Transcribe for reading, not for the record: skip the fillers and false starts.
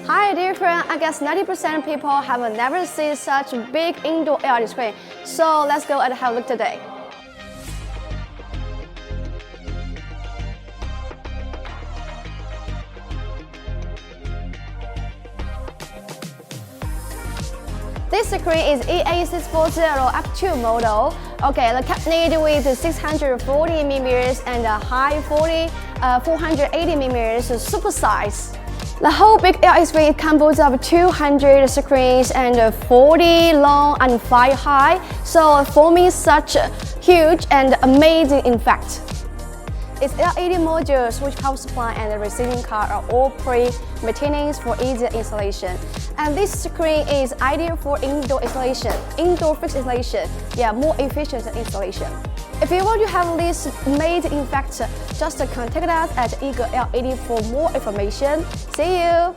Hi dear friend, I guess 90% of people have never seen such a big indoor LED screen. So let's go and have a look today. This screen is EA640F2 model. Okay, the cabinet with 640mm and a high 480mm super size. The whole big LED screen is composed of 200 screens and 40 long and 5 high, so forming such a huge and amazing effect. Its LED modules, which power supply and the receiving card, are all pre-maintenance for easier installation. And this screen is ideal for indoor installation, indoor fixed installation, more efficient installation. If you want to have this amazing effect, just contact us at EagerLED for more information. See you!